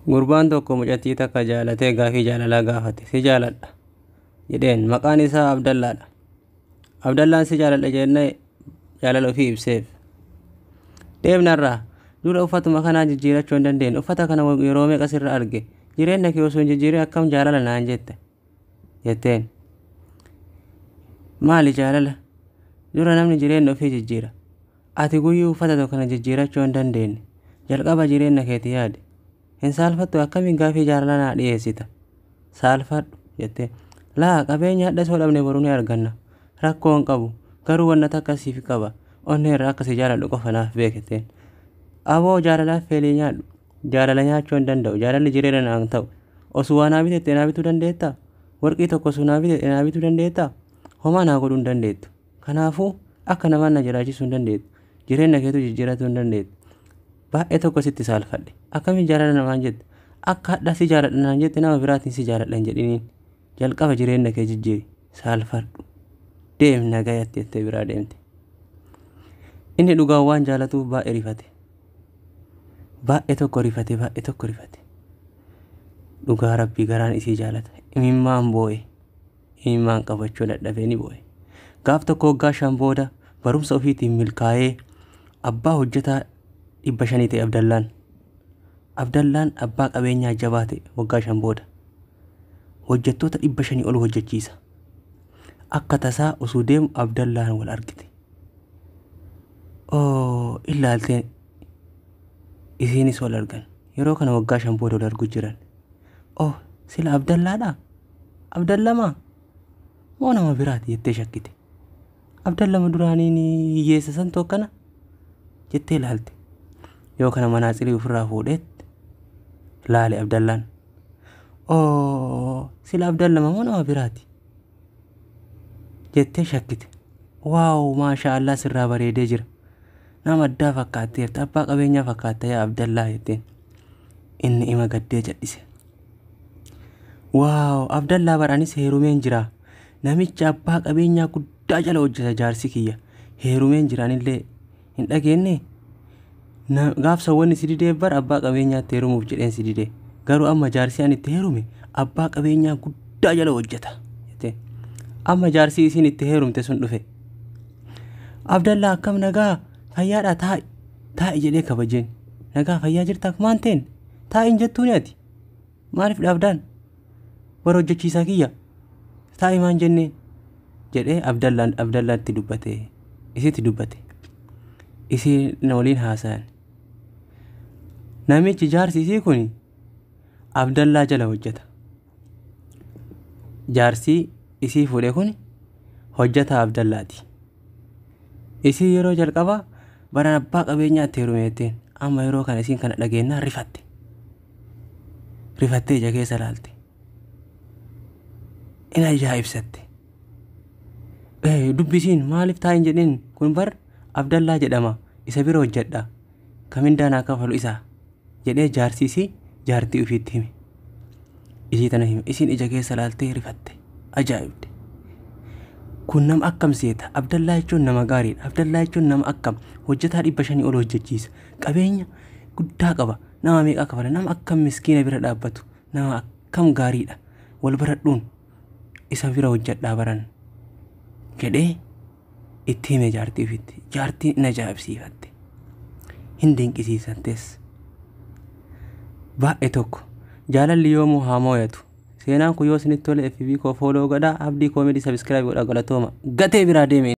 Gurbaan tokko mucattii takka jaalatee gaafii jaalalaa gaafate. Si jaaladha jedheen. Maqaan isaa Abdallaadha. Abdallaan si jaaladha jennee jaalala ofii ibseef. Deemnarraa dura uffatuma kanaa jijjiirachuu hin dandeenye. Uffata kana yeroo meeqa sirra arge? Jireenya kee osoo hin jijjiirin akkam jaalala naan jetteen. Maali jaalala? Dura namni jireenya ofii jijjiira. Ati guyyuu uffata tokko kana jijjiirachuu hin dandeenye. Jalqaba jireenya keetii yaade. Hin saalfattu akkamiin gaafii jaalala naa dhiyeessita? Saalfadhu jetteen. Laa qabeenya hadha soo dhabne boruu ni arganna. Rakkoo hin qabu. Garuu wanna takka siif qaba. Onnee irraa akka si jaaladhu qofa naaf beeketteen. Aboo jaalalaaf feelii nyaadhu. Jaalala nyaachuu hin danda'u. Jaalalli jireenya naan ta'u. Osoo waa naa bitettee naa bituu dandeettaa? Warqii tokko osoo naa bitettee naa bituu dandeettaa? Homaa naa godhuu hin dandeettu. Kanaafuu akka namaan na jiraachisuu hin dandeettu. Jireenya keetu jijjiiratuu hin dandeettu. Baay'ee tokko sitti saalfadhe. Akkamiin jaalala namaan jette? Akka hadha si jaaladha naan jette nama biraatiin si jaaladha hin jedhiniin. Jalqaba jireenya kee jijjiiri. Saalfadhu. Deemi nagayatti jettee biraa deemte. Inni dhugaan waan jaalatuuf baay'ee rifate. Baay'ee tokko rifate. Dhugaa rabbii garaan isii jaalata. Imimmaan boo'e. Imimmaan qabachuu dadhabee ni boo'e. Gaaf tokko waggaa 5 booda barumsa ofiitiin milkaa'ee abbaa hojjetaa 500 ta'e Abdallaan. Abdallaan abbaa qabeenyaa jabaa ta'e waggaa 5 booda. Hojjettoota 500 ol hojjechiisa. Akka tasaa osoo deemu Abdallaan wal argite. Ilaalteen isiinis wal argan. Yeroo kana waggaa 5 booda wal arguu jiran. Sila Abdallaadhaa? Abdallamaa? Moo nama biraati jettee shakkite. Abdallama duraaniin hiyyeessa san tokkana jettee ilaalte. Yoo kana manaaxirii ofirraa fuudheetti laale Abdallaan. Sila Abdallama moo nama biraati jettee shakkite. Waaw maashaallah sirraa bareedee jira. Nama addaa fakkaatteerta. Abbaa qabeenyaa fakkaatta yaa Abdallaa jetteen. Inni ima gaddee jedhise. Waaw Abdallaa baraanis heerumeen jira. Namicha abbaa qabeenyaa guddaa jala hojjeta jaarsi kiyya. Heerumeen jiraanillee hin dhageenye. Gaaf sawwanni si didee bar abbaa qabeenyaatti heerumuuf jedheen si didee. Garuu amma jaarsi ani itti heerume abbaa qabeenyaa guddaa jala hojjeta jetteen. Amma jaarsi isiin itti heerumte sun dhufe. Abdallaa akkam nagaa fayyaadhaa taa'i jedhee kabajeen. Nagaa fayyaa jirta akkumaan ta'een taa'iin jettuuni ati. Maaliif dhaabdaan? Warra hojjechiisaa kiyya. Taa'i maan jenneen jedhee Abdallaatti dubbate. Isitti dubbate. Isiin waliin haasa'an. Namichi jaarsi isii kun Abdallaa jala hojjeta. Jaarsi isii fuudhe kun hojjeta Abdallaati. Isii yeroo jalqabaa bara abbaa qabeenyaatti heerumeetteen. Amma yeroo kana isiin kana dhageenyaan rifatte. Rifattee ija keessa laalte. In ajaa'ibsatte. Dubbisiin maaliif taa'iin jedhin kun bar Abdallaa jedhama. Isa bira hojjedha. Kamindaan akka falu isaa jedhee jaarsisii jaartii ofiitti hime. Isii tana hime. Isiin ija keessa laaltee rifatte. Ajaa'ibde. Kun nama akkam seeta. Abdallaa jechuun nama gaariidha. Abdallaa jechuun nama akkam hojjetaa 500 ol hojjechiisa. Qabeenya guddaa qaba. Nama meeqa kafala. Nama akkam miskiina bira dhaabbatu. Nama akkam gaariidha. Wal baradhuun isa bira hojjedhaa baran jedhee itti hime jaartii ofiitti. Jaartiin na ajaa'ibsiifatte. Hin dinqisiisantes. Baay'ee tokko jaalalli yoomuu haa moo'atu. Seenaan kun yoo isinitti tole FB koo follow godhaa. Abdii Comedy subscribe godhaa. Galatooma gatee biraa deeme.